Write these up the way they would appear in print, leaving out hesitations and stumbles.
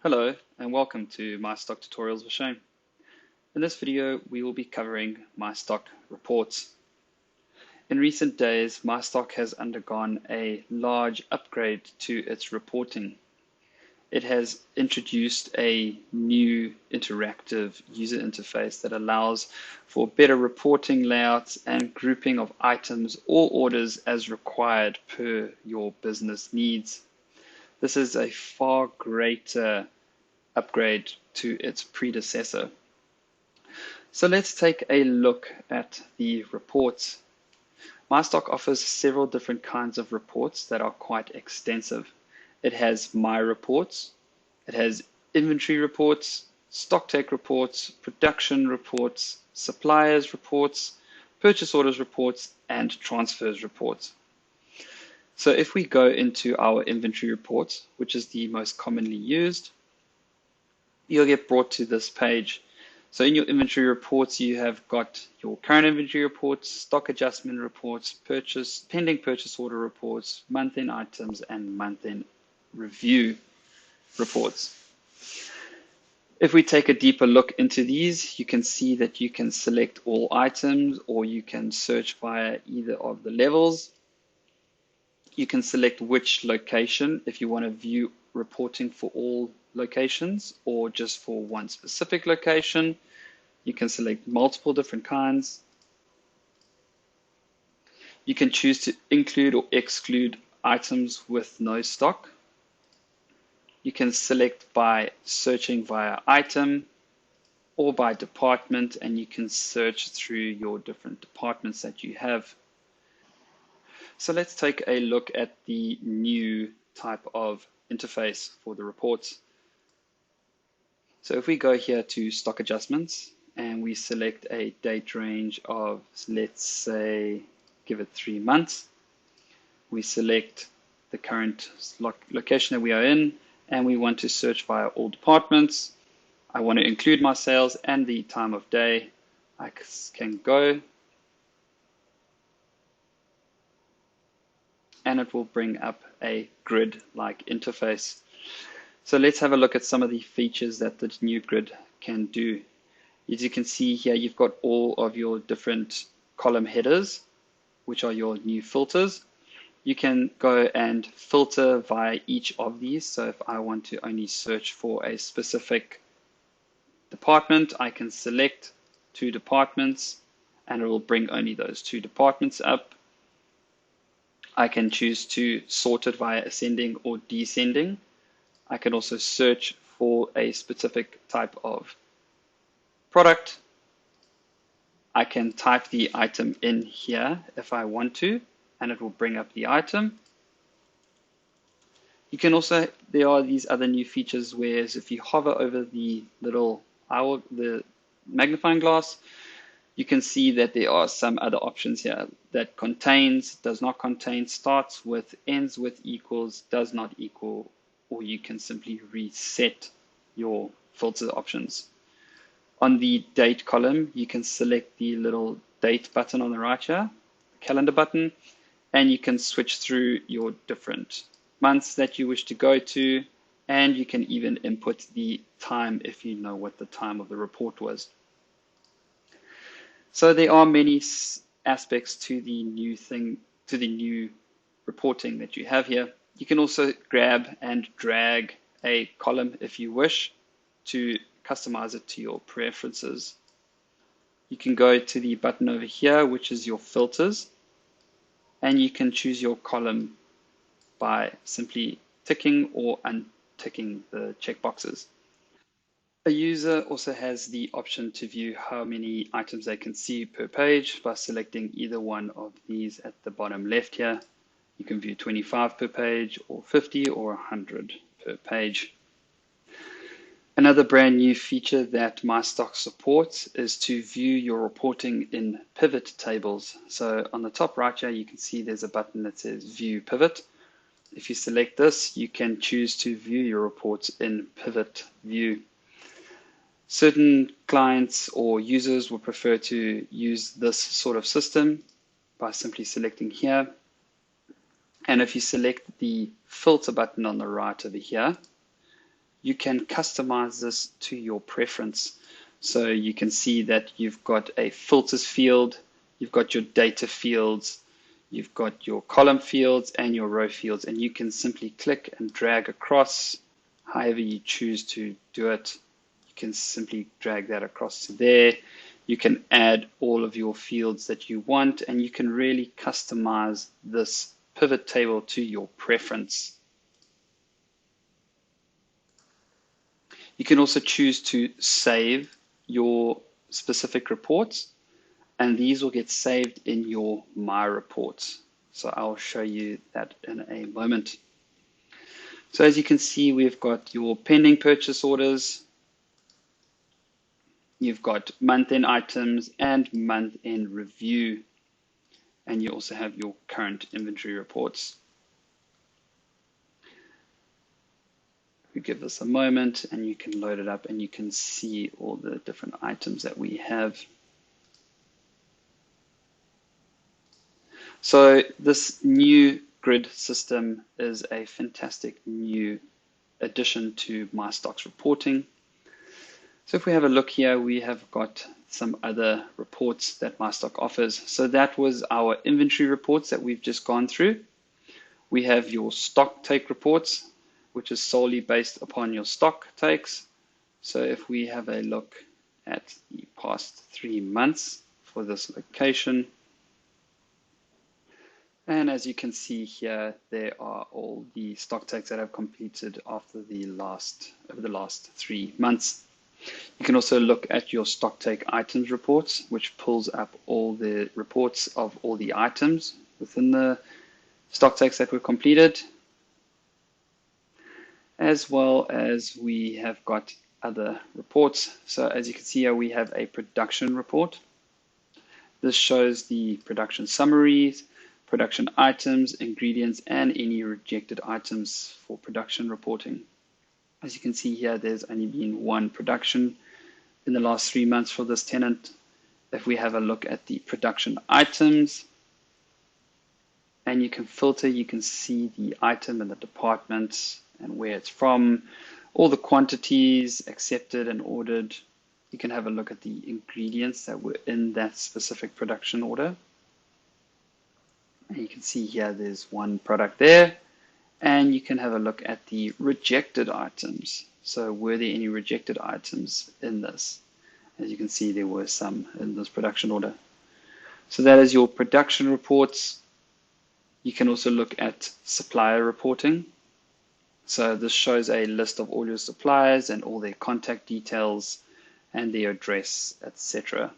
Hello and welcome to myStock Tutorials with Shane. In this video, we will be covering myStock reports. In recent days, myStock has undergone a large upgrade to its reporting. It has introduced a new interactive user interface that allows for better reporting layouts and grouping of items or orders as required per your business needs. This is a far greater upgrade to its predecessor. So let's take a look at the reports. myStock offers several different kinds of reports that are quite extensive. It has My Reports, it has inventory reports, stock take reports, production reports, suppliers reports, purchase orders reports, and transfers reports. So if we go into our inventory reports, which is the most commonly used, you'll get brought to this page. So in your inventory reports, you have got your current inventory reports, stock adjustment reports, pending purchase order reports, month-end items, and month-end review reports. If we take a deeper look into these, you can see that you can select all items, or you can search via either of the levels. You can select which location if you want to view reporting for all locations or just for one specific location. You can select multiple different kinds. You can choose to include or exclude items with no stock. You can select by searching via item or by department, and you can search through your different departments that you have. So let's take a look at the new type of interface for the reports. So if we go here to stock adjustments and we select a date range of, let's say, give it 3 months, we select the current location that we are in, and we want to search via all departments. I want to include my sales and the time of day. I can go, and it will bring up a grid-like interface. So let's have a look at some of the features that the new grid can do. As you can see here, you've got all of your different column headers, which are your new filters. You can go and filter via each of these. So if I want to only search for a specific department, I can select 2 departments and it will bring only those 2 departments up. I can choose to sort it via ascending or descending. I can also search for a specific type of product. I can type the item in here if I want to, and it will bring up the item. You can also, there are these other new features where if you hover over the little the magnifying glass, you can see that there are some other options here that contains, does not contain, starts with, ends with, equals, does not equal, or you can simply reset your filter options. On the date column, you can select the little date button on the right here, the calendar button, and you can switch through your different months that you wish to go to, and you can even input the time if you know what the time of the report was. So there are many aspects to the new reporting that you have here. You can also grab and drag a column if you wish to customize it to your preferences. You can go to the button over here, which is your filters, and you can choose your column by simply ticking or unticking the checkboxes. A user also has the option to view how many items they can see per page by selecting either one of these at the bottom left here. You can view 25 per page, or 50 or 100 per page. Another brand new feature that myStock supports is to view your reporting in pivot tables. So on the top right here, you can see there's a button that says View Pivot. If you select this, you can choose to view your reports in pivot view. Certain clients or users will prefer to use this sort of system by simply selecting here. And if you select the filter button on the right over here, you can customize this to your preference. So you can see that you've got a filters field, you've got your data fields, you've got your column fields and your row fields, and you can simply click and drag across however you choose to do it. You can simply drag that across to there. You can add all of your fields that you want, and you can really customize this pivot table to your preference. You can also choose to save your specific reports, and these will get saved in your My Reports. So I'll show you that in a moment. So as you can see, we've got your pending purchase orders, you've got month-end items and month-end review, and you also have your current inventory reports. We give this a moment and you can load it up and you can see all the different items that we have. So this new grid system is a fantastic new addition to myStock's reporting. So if we have a look here, we have got some other reports that myStock offers. So that was our inventory reports that we've just gone through. We have your stock take reports, which is solely based upon your stock takes. So if we have a look at the past 3 months for this location, and as you can see here, there are all the stock takes that have completed after over the last 3 months. You can also look at your stock take items reports, which pulls up all the reports of all the items within the stock takes that were completed, as well as we have got other reports. So as you can see here, we have a production report. This shows the production summaries, production items, ingredients, and any rejected items for production reporting. As you can see here, there's only been one production in the last 3 months for this tenant. If we have a look at the production items, and you can filter, you can see the item and the department and where it's from, all the quantities accepted and ordered. You can have a look at the ingredients that were in that specific production order. And you can see here there's one product there, and you can have a look at the rejected items. So were there any rejected items in this? As you can see, there were some in this production order. So that is your production reports. You can also look at supplier reporting. So this shows a list of all your suppliers and all their contact details and their address, etc.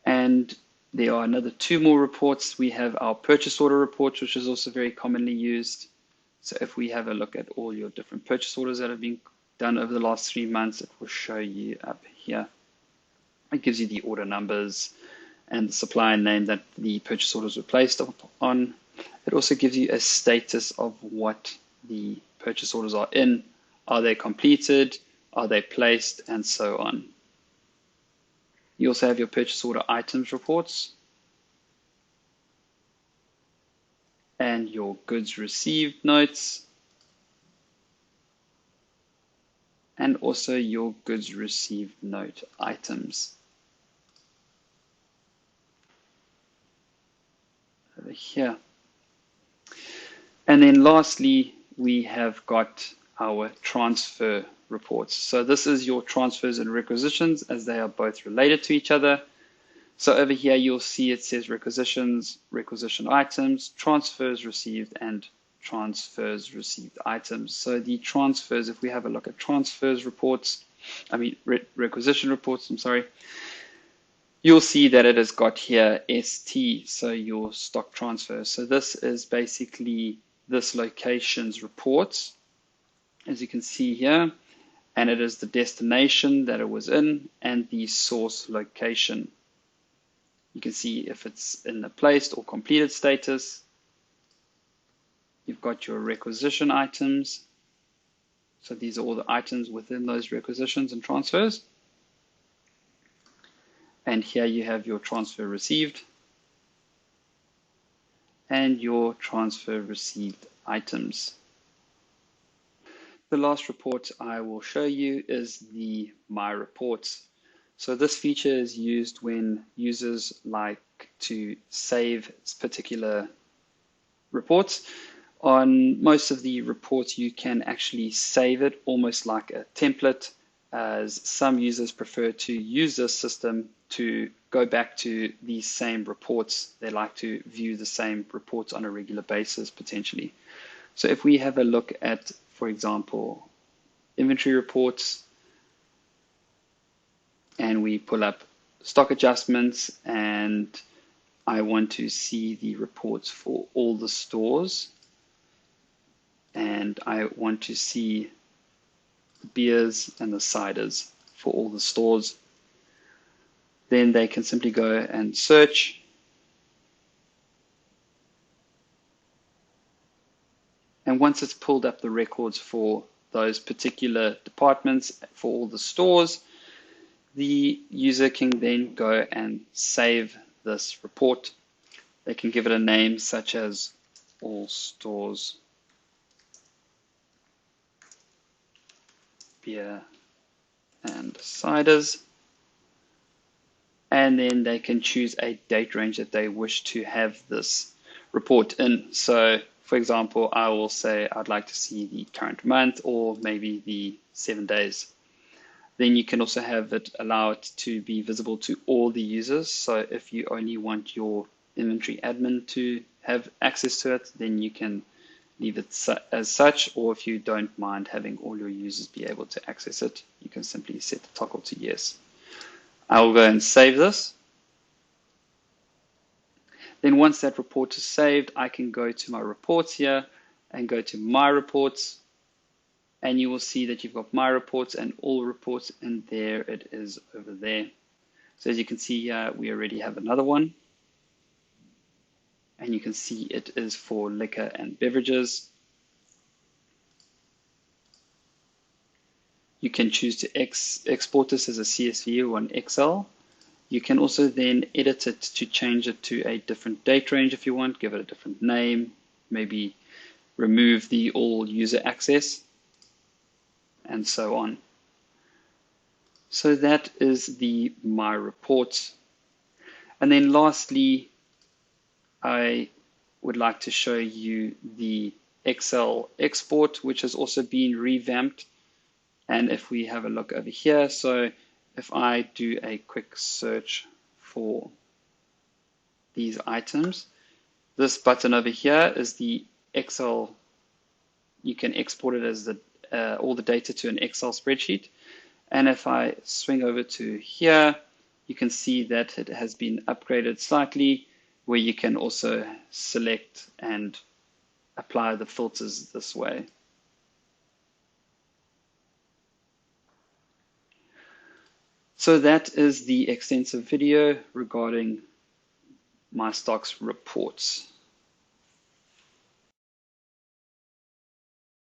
And there are another 2 more reports. We have our purchase order reports, which is also very commonly used. So if we have a look at all your different purchase orders that have been done over the last 3 months, it will show you up here. It gives you the order numbers and the supplier name that the purchase orders were placed on. It also gives you a status of what the purchase orders are in. Are they completed? Are they placed? And so on. You also have your purchase order items reports and your goods received notes, and also your goods received note items. Over here. And then lastly, we have got our transfer reports. So this is your transfers and requisitions, as they are both related to each other. So over here, you'll see it says requisitions, requisition items, transfers received, and transfers received items. So the transfers, if we have a look at transfers reports, requisition reports, you'll see that it has got here ST, so your stock transfer. So this is basically this location's reports, as you can see here, and it is the destination that it was in and the source location. You can see if it's in the placed or completed status. You've got your requisition items. So these are all the items within those requisitions and transfers. And here you have your transfer received and your transfer received items. The last report I will show you is the My Reports. So this feature is used when users like to save particular reports. On most of the reports, you can actually save it almost like a template, as some users prefer to use this system to go back to these same reports. They like to view the same reports on a regular basis, potentially. So if we have a look at, for example, inventory reports, and we pull up stock adjustments, and I want to see the reports for all the stores, and I want to see the beers and the ciders for all the stores, then they can simply go and search, and once it's pulled up the records for those particular departments for all the stores, the user can then go and save this report. They can give it a name such as all stores beer and ciders, and then they can choose a date range that they wish to have this report in. So for example, I will say I'd like to see the current month, or maybe the 7 days. Then you can also have it allow it to be visible to all the users. So if you only want your inventory admin to have access to it, then you can leave it as such, or if you don't mind having all your users be able to access it, you can simply set the toggle to yes. I will go and save this. Then once that report is saved, I can go to my reports here and go to my reports, and you will see that you've got my reports and all reports, and there it is over there. So as you can see here, we already have another one, and you can see it is for liquor and beverages. You can choose to export this as a CSV or an Excel. You can also then edit it to change it to a different date range if you want, give it a different name, maybe remove the all user access, and so on. So that is the My Reports. And then lastly, I would like to show you the Excel export, which has also been revamped. And if we have a look over here, so if I do a quick search for these items, this button over here is the Excel. You can export it as all the data to an Excel spreadsheet. And if I swing over to here, you can see that it has been upgraded slightly, where you can also select and apply the filters this way. So that is the extensive video regarding myStock's reports.